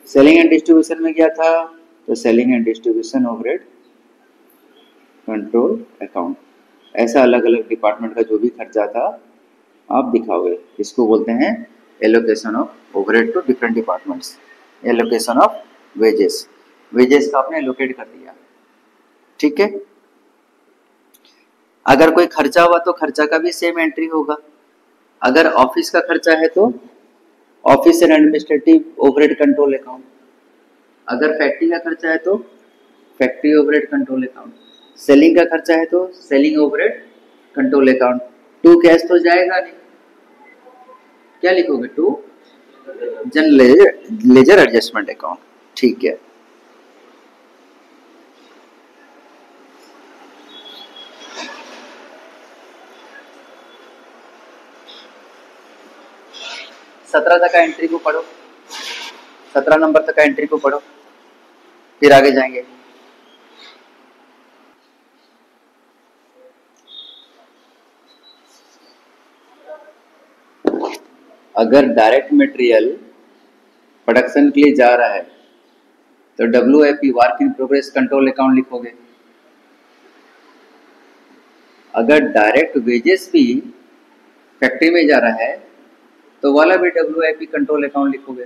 selling and distribution में गया था तो selling and distribution overhead control account. ऐसा अलग अलग डिपार्टमेंट का जो भी खर्चा था आप दिखाओगे, इसको बोलते हैं allocation of overhead to different departments, allocation of wages. Wages का आपने एलोकेट कर दिया। ठीक है, अगर कोई खर्चा हुआ तो खर्चा का भी सेम एंट्री होगा। अगर ऑफिस का खर्चा है तो office and administrative overhead control account, अगर फैक्ट्री का खर्चा है तो factory overhead control account, selling का खर्चा है तो selling overhead control account. To cash तो जाएगा नहीं, क्या लिखोगे? To general ledger adjustment account. ठीक है, सत्रह तक का एंट्री को पढ़ो, 17 नंबर तक का एंट्री को पढ़ो, फिर आगे जाएंगे। अगर डायरेक्ट मटेरियल प्रोडक्शन के लिए जा रहा है तो WIP work in progress control account लिखोगे। अगर डायरेक्ट वेजेस भी फैक्ट्री में जा रहा है तो वाला भी WIP कंट्रोल अकाउंट लिखोगे।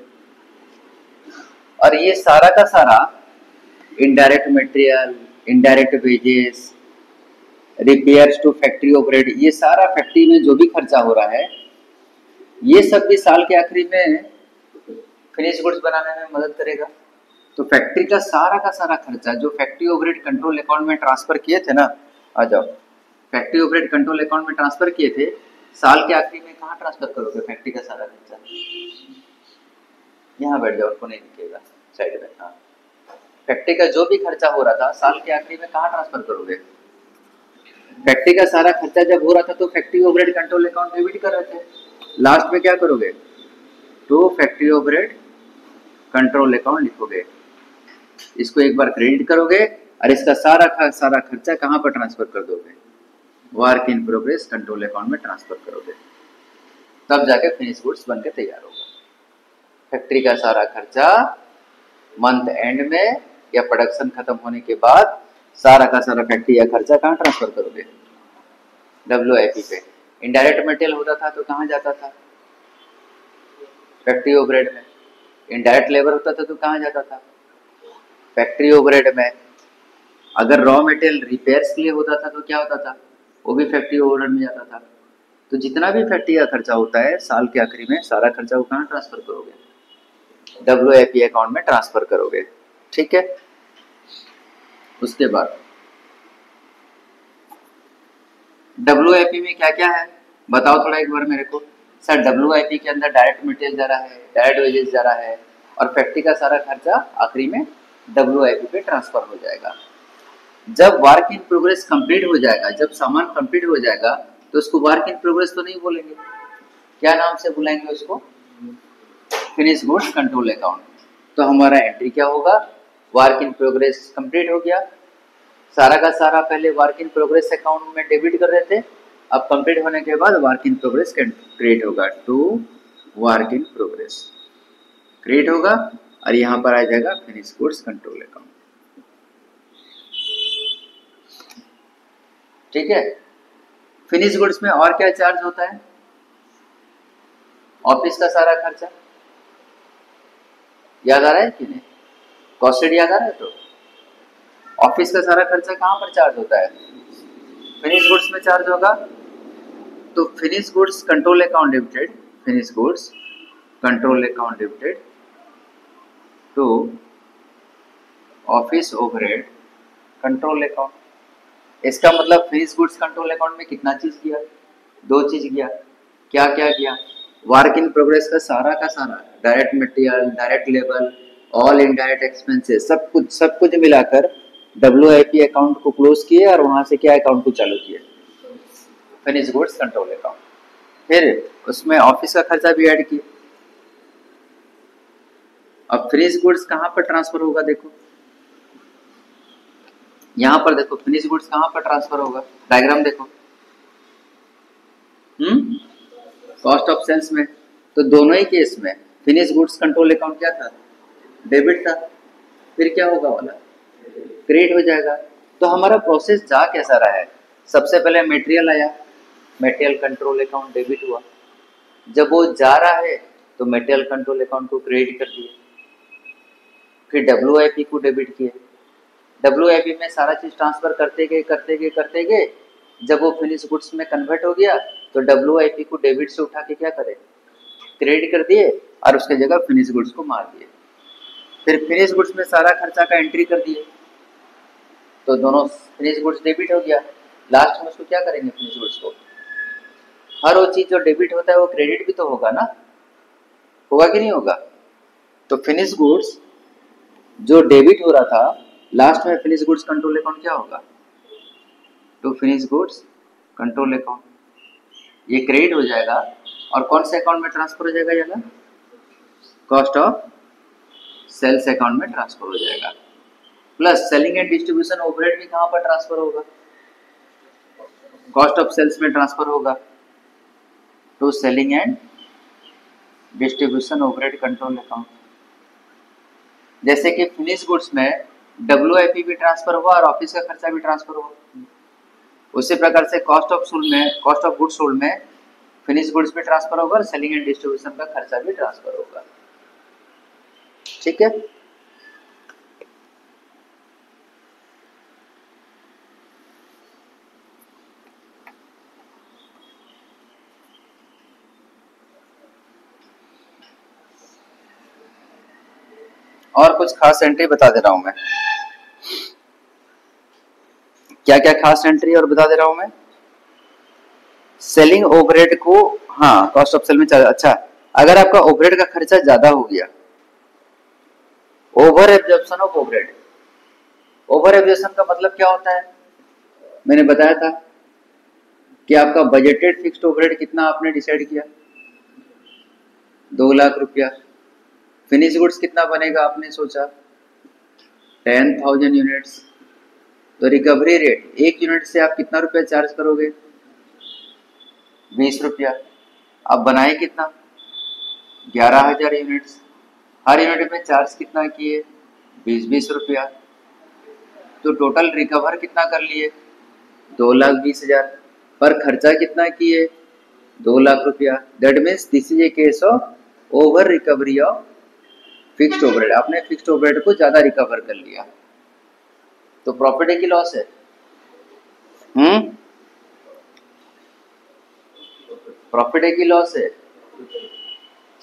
और ये सारा का सारा indirect material, indirect wages, repairs to factory overhead, ये सारा फैक्ट्री में जो भी खर्चा हो रहा है ये सब भी साल के आखिरी में फिनिश गुड्स बनाने में मदद करेगा। तो फैक्ट्री का सारा खर्चा जो फैक्ट्री ओवरहेड कंट्रोल अकाउंट में ट्रांसफर किए थे ना, आ जाओ, फैक्ट्री ओवरहेड कंट्रोल अकाउंट में ट्रांसफर किए थे, साल के आखिरी में कहाँ ट्रांसफर करोगे फैक्ट्री का सारा खर्चा? यहाँ बैठ जाओ, उनको नहीं दिखेगा साइड में। हाँ, फैक्ट्री का जो भी खर्चा हो रहा था साल के आखिरी में कहाँ ट्रांसफर करोगे? फैक्ट्री का सारा खर्चा जब हो रहा था तो factory overhead control account debit कर रहे थे, लास्ट में क्या करोगे? तो फैक्ट्री ओवरहेड कंट्रोल अकाउंट लिखोगे, इसको एक बार क्रेडिट करोगे और इसका सारा खर्चा कहाँ पर ट्रांसफर कर दोगे? Work in progress control account में ट्रांसफर करोगे, तब जाके फिनिश गुड्स बन के तैयार होगा। फैक्ट्री का सारा खर्चा मंथ एंड में या प्रोडक्शन खत्म होने के बाद सारा का सारा फैक्ट्री का खर्चा कहाँ ट्रांसफर करोगे? WIP पे। इनडायरेक्ट मटेरियल होता था तो कहाँ जाता था? फैक्ट्री ओवरहेड में। इनडायरेक्ट लेबर होता था तो कहाँ जाता था? फैक्ट्री ओवरहेड में। अगर रॉ मटेरियल रिपेयर्स के लिए होता था तो क्या होता था? वो भी फैक्ट्री ओवरहेड में जाता था। तो जितना भी फैक्ट्री का खर्चा होता है साल के आखिरी में सारा खर्चा वो कहाँ ट्रांसफर करोगे? WIP अकाउंट में ट्रांसफर करोगे। ठीक है, उसके बाद WIP में क्या क्या है बताओ थोड़ा एक बार मेरे को। सर WIP के अंदर डायरेक्ट मटेरियल जा रहा है, डायरेक्ट वेजेस जा रहा है, और फैक्ट्री का सारा खर्चा आखिरी में WIP पे ट्रांसफर हो जाएगा। जब वर्क इन प्रोग्रेस कंप्लीट हो जाएगा, जब सामान कंप्लीट हो जाएगा, तो उसको वर्क इन प्रोग्रेस तो नहीं बोलेंगे, क्या नाम से बुलाएंगे उसको? Finish goods control account. तो हमारा एंट्री क्या होगा? वर्क इन प्रोग्रेस कंप्लीट हो गया, सारा का सारा पहले वर्क इन प्रोग्रेस अकाउंट में डेबिट कर रहे थे, अब कंप्लीट होने के बाद वर्क इन प्रोग्रेस क्रिएट होगा, to work in progress create होगा, और यहाँ पर आ जाएगा फिनिश गुड्स कंट्रोल अकाउंट। ठीक है, फिनिश गुड्स में और क्या चार्ज होता है? ऑफिस का सारा खर्चा याद आ रहा है कि नहीं? कॉस्टेड याद आ रहा है? तो ऑफिस का सारा खर्चा कहाँ पर चार्ज होता है? फिनिश गुड्स में चार्ज होगा। तो finish goods control account debited, finish goods control account debited to office overhead control account. इसका मतलब फिनिश गुड्स कंट्रोल अकाउंट में कितना चीज किया? दो चीज किया। क्या क्या किया? वर्क इन प्रोग्रेस का सारा direct material, direct labour, all indirect expenses, सब कुछ मिलाकर WIP अकाउंट को क्लोज किए, और वहां से क्या अकाउंट को चालू किए? Finish goods control account. फिर उसमें ऑफिस का खर्चा भी ऐड किए। अब फिनिश गुड्स कहां पर ट्रांसफर होगा? देखो यहां पर देखो, फिनिश गुड्स कहां पर ट्रांसफर होगा? डायग्राम देखो, कॉस्ट ऑफ सेल्स में। तो दोनों ही केस में फिनिश गुड्स कंट्रोल अकाउंट क्या था? डेबिट था। फिर क्या होगा वाला? क्रेडिट हो जाएगा। तो हमारा प्रोसेस जा कैसा रहा है? सबसे पहले मटेरियल आया, मटेरियल कंट्रोल अकाउंट डेबिट हुआ। जब वो जा रहा है तो मटेरियल कंट्रोल अकाउंट को क्रेडिट कर दिए, फिर WIP को डेबिट किए। WIP में सारा चीज ट्रांसफर करते गए, जब वो फिनिश गुड्स में कन्वर्ट हो गया तो WIP को डेबिट से उठा के क्या करे? क्रेडिट कर दिए, और उसके जगह फिनिश गुड्स को मार दिए। फिर फिनिश गुड्स में सारा खर्चा का एंट्री कर दिए, तो दोनों फिनिश गुड्स डेबिट हो गया। लास्ट में उसको क्या करेंगे? फिनिश गुड्स को, हर वो चीज जो डेबिट होता है वो क्रेडिट भी तो होगा ना, होगा कि नहीं होगा? तो फिनिश गुड्स जो डेबिट हो रहा था, लास्ट में फिनिश गुड्स कंट्रोल अकाउंट क्या होगा? तो फिनिश गुड्स कंट्रोल अकाउंट, ये क्रेडिट हो जाएगा, और कौन से अकाउंट में ट्रांसफर हो जाएगा? जाना कॉस्ट ऑफ सेल्स अकाउंट में ट्रांसफर हो जाएगा। Plus selling and distribution overhead भी कहां पर ट्रांसफर होगा? कॉस्ट ऑफ सेल्स में ट्रांसफर होगा, तो selling and distribution overhead control account. जैसे कि फिनिश गुड्स में WIP भी ट्रांसफर हुआ और ऑफिस का खर्चा भी ट्रांसफर हुआ, उसी प्रकार से कॉस्ट ऑफ गुड्स सोल्ड में फिनिश गुड्स भी ट्रांसफर होगा और सेलिंग एंड डिस्ट्रीब्यूशन का खर्चा भी ट्रांसफर होगा। ठीक है, और कुछ खास एंट्री बता दे रहा हूं मैं। क्या क्या खास एंट्री और बता दे रहा हूं मैं? सेलिंग ओवरहेड को, हाँ कॉस्ट ऑफ सेल में अच्छा, अगर आपका ओवरहेड का खर्चा ज्यादा हो गया, over absorption of overhead. Over absorption का मतलब क्या होता है? मैंने बताया था कि आपका बजटेड फिक्स्ड ओवरहेड कितना आपने डिसाइड किया? 2 लाख रुपया। फिनिश गुड्स कितना बनेगा आपने सोचा? 10,000 यूनिट्स। तो रिकवरी रेट, एक यूनिट से आप कितना रुपया चार्ज करोगे? 20 रुपया। आप बनाए कितना? 11,000 यूनिट्स। हर यूनिट में चार्ज कितना किए? 20-20 रुपया। तो टोटल रिकवर कितना कर लिए? 2,20,000। पर खर्चा कितना किए? 2 लाख रुपया। That means this is a case of over recovery of fixed overhead. आपने फिक्स्ड ओवरहेड को ज्यादा रिकवर कर लिया, तो प्रॉफिट है कि लॉस है? प्रॉफिट है कि लॉस है?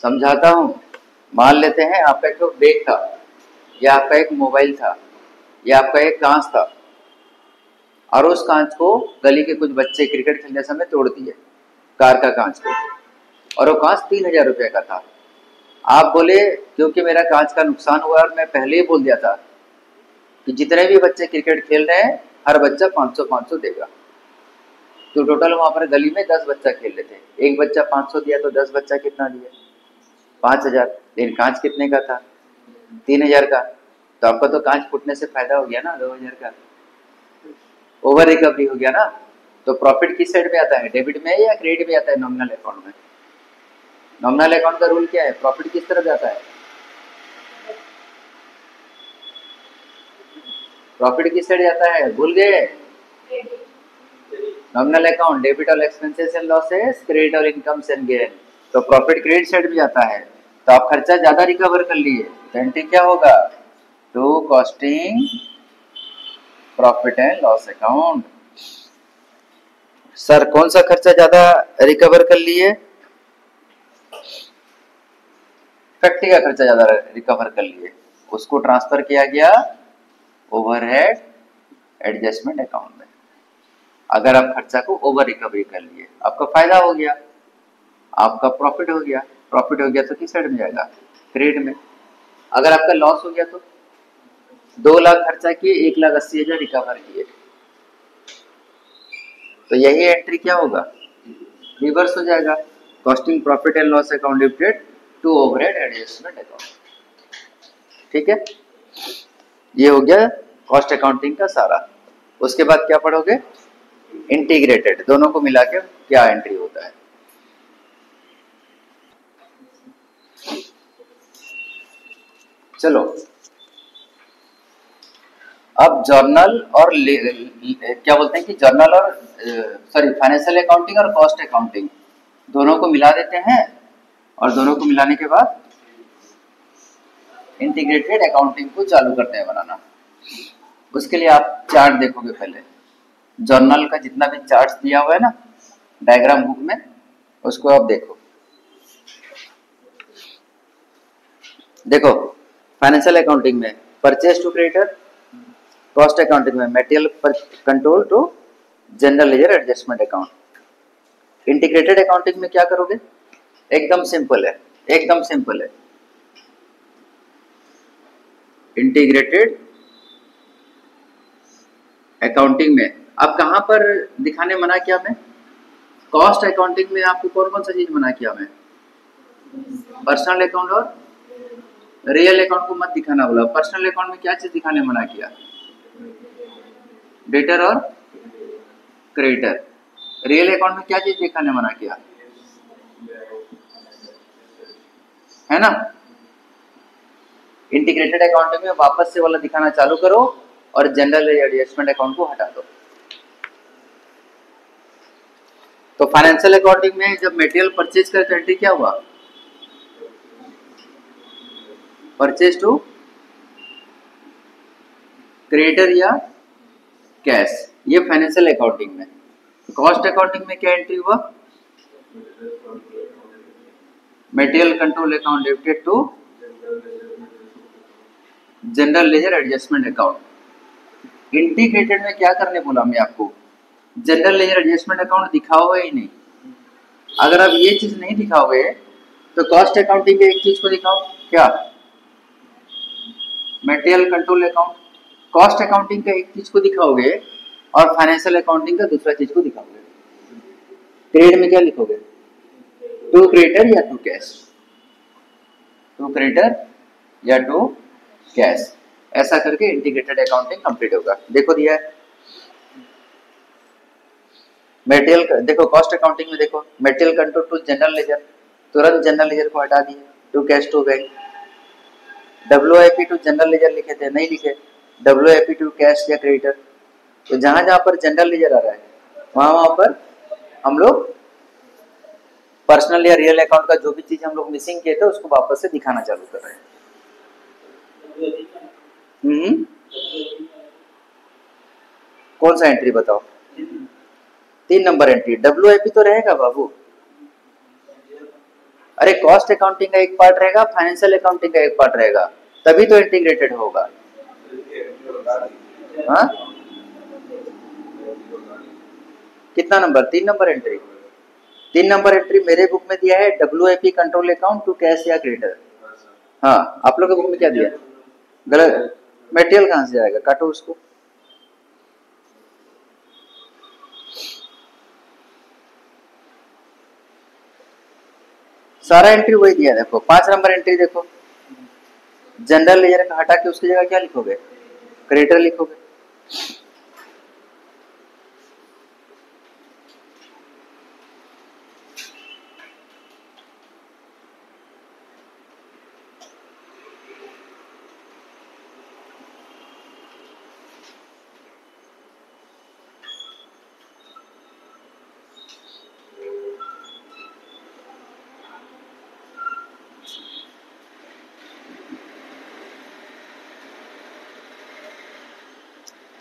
समझाता हूं, मान लेते हैं आपका एक बैग था, या आपका एक मोबाइल था, या आपका एक कांच था, और उस कांच को गली के कुछ बच्चे क्रिकेट खेलने समय तोड़ दिए, कार का कांच को, और वो कांच 3,000 रुपये का था। आप बोले क्योंकि मेरा कांच का नुकसान हुआ और मैं पहले ही बोल दिया था कि जितने भी बच्चे क्रिकेट खेल रहे हैं हर बच्चा 500-500 देगा, तो टोटल वहां पर गली में 10 बच्चा खेल रहे थे, एक बच्चा 500 दिया तो 10 बच्चा कितना दिया? 5,000। लेकिन कांच कितने का था? 3,000 का। तो आपका तो कांच फूटने से फायदा हो गया ना 2,000 का, ओवर रिकवरी हो गया ना। तो प्रॉफिट किस साइड में आता है, डेबिट में या क्रेडिट में आता है? नॉमिनल अकाउंट में। नॉमिनल अकाउंट का रूल क्या है, प्रॉफिट किस तरफ जाता है? प्रॉफिट किस साइड जाता है, भूल गए? Nominal account, debit all expenses and losses, credit all incomes and gain. तो प्रॉफिट क्रेडिट साइड में जाता है, तो आप खर्चा ज्यादा रिकवर कर लिए, तो एंट्री क्या होगा? To costing profit and loss account. Sir कौन सा खर्चा ज्यादा रिकवर कर लिए? फैक्ट्री का खर्चा ज्यादा रिकवर कर लिए, उसको ट्रांसफर किया गया ओवरहेड एडजस्टमेंट अकाउंट में। अगर आप खर्चा को ओवर रिकवरी कर लिए, आपका फायदा हो गया, आपका प्रॉफिट हो गया। प्रॉफिट हो गया तो किस साइड में जाएगा? क्रेडिट में। अगर आपका लॉस हो गया तो 2 लाख खर्चा किए, 1,80,000 रिकवर किए, तो यही एंट्री क्या होगा? रिवर्स हो जाएगा। Costing profit and loss account debited to overhead adjustment account. ठीक है, ये हो गया कॉस्ट अकाउंटिंग का सारा। उसके बाद क्या पढ़ोगे? इंटीग्रेटेड, दोनों को मिला के क्या एंट्री होता है। चलो अब जर्नल और क्या बोलते हैं कि जर्नल और फाइनेंशियल अकाउंटिंग और कॉस्ट अकाउंटिंग दोनों को मिला देते हैं, और दोनों को मिलाने के बाद इंटीग्रेटेड अकाउंटिंग को चालू करते हैं बनाना। उसके लिए आप चार्ट देखोगे पहले, जर्नल का जितना भी चार्ट दिया हुआ है ना डायग्राम बुक में, उसको आप देखो। देखो फाइनेंशियल अकाउंटिंग में purchase to creditor, cost accounting में material control to general ledger adjustment account. Integrated accounting में क्या करोगे? एकदम सिंपल है, एकदम सिंपल है। इंटीग्रेटेड अकाउंटिंग में अब कहां पर दिखाने मना किया मैं? कॉस्ट अकाउंटिंग में आपको कौन कौन सा चीज मना किया मैं? पर्सनल अकाउंट और रियल अकाउंट को मत दिखाना बोला। पर्सनल अकाउंट में क्या चीज दिखाने मना किया? डेटर और क्रेडिटर। रियल अकाउंट में क्या चीज दिखाने मना किया? है ना। इंटीग्रेटेड अकाउंटिंग में वापस से वाला दिखाना चालू करो और जनरल एडजस्टमेंट अकाउंट को हटा दो। तो फाइनेंशियल अकाउंटिंग में जब मटेरियल परचेज करते एंट्री क्या हुआ? परचेज टू क्रेडिटर या कैश, ये फाइनेंशियल अकाउंटिंग में। कॉस्ट अकाउंटिंग में क्या एंट्री हुआ? Material control account debited to general ledger adjustment account. Integrated में क्या करने बोला मैं आपको? जनरल लेजर एडजस्टमेंट अकाउंट दिखाओगे ही नहीं। अगर आप ये चीज नहीं दिखाओगे तो कॉस्ट अकाउंटिंग के एक चीज को दिखाओ, क्या? Material control account. Cost accounting का एक चीज को दिखाओगे और फाइनेंशियल अकाउंटिंग का दूसरा चीज को दिखाओगे। क्रेडिट में क्या लिखोगे? टू क्रेडिटर या टू कैश, टू क्रेडिटर या टू कैश, ऐसा करके इंटीग्रेटेड अकाउंटिंग कंप्लीट होगा। देखो दिया है मटेरियल, देखो कॉस्ट अकाउंटिंग में देखो material control to general ledger, तुरंत जनरल लेजर को हटा दिए, to cash to bank. WIP to general ledger लिखे थे, नहीं लिखे, WIP टू कैश या क्रेडिटर। तो जहां जहां पर जनरल लेजर आ रहा है वहां वहां पर हम लोग पर्सनल या रियल अकाउंट का जो भी चीज हम लोग मिसिंग किए थे उसको वापस से दिखाना चालू कर रहे हैं। कौन सा एंट्री बताओ? 3 नंबर एंट्री। WIP तो रहेगा बाबू, अरे कॉस्ट अकाउंटिंग का एक पार्ट रहेगा, फाइनेंशियल अकाउंटिंग का एक पार्ट रहेगा, तभी तो इंटीग्रेटेड होगा। हाँ, कितना number? 3 number entry. 3 number entry मेरे बुक में दिया है WIP control account to cash या क्रेडिटर। हाँ, आप लोग के बुक में क्या दिया है? गलत। मटेरियल कहाँ से आएगा? काटो उसको। सारा एंट्री वही दिया है। देखो 5 नंबर एंट्री देखो, जनरल लेजर का हटा के उसकी जगह क्या लिखोगे? क्रेडिटर लिखोगे।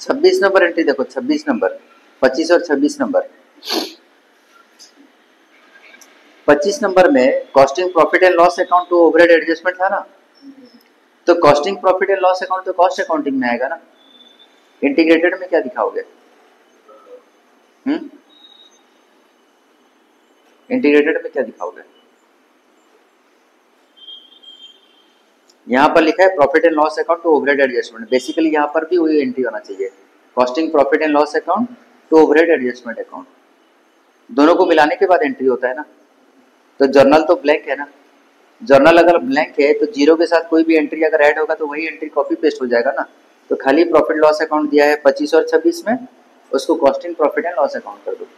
छब्बीस नंबर एंट्री देखो, 26 नंबर, 25 और 26 नंबर। 25 नंबर में costing profit and loss account to overhead adjustment था ना, तो costing profit and loss account तो कॉस्ट अकाउंटिंग में आएगा ना। इंटीग्रेटेड में क्या दिखाओगे? इंटीग्रेटेड में क्या दिखाओगे? यहाँ पर लिखा है profit and loss account to overhead adjustment, basically यहाँ पर भी वही एंट्री होना चाहिए, costing profit and loss account to overhead adjustment account. दोनों को मिलाने के बाद एंट्री होता है ना। तो जर्नल तो ब्लैंक है ना, जर्नल अगर ब्लैंक है तो जीरो के साथ कोई भी एंट्री अगर ऐड होगा तो वही एंट्री कॉपी पेस्ट हो जाएगा ना। तो खाली प्रॉफिट लॉस अकाउंट दिया है 25 और 26 में, उसको costing profit and loss account कर दो।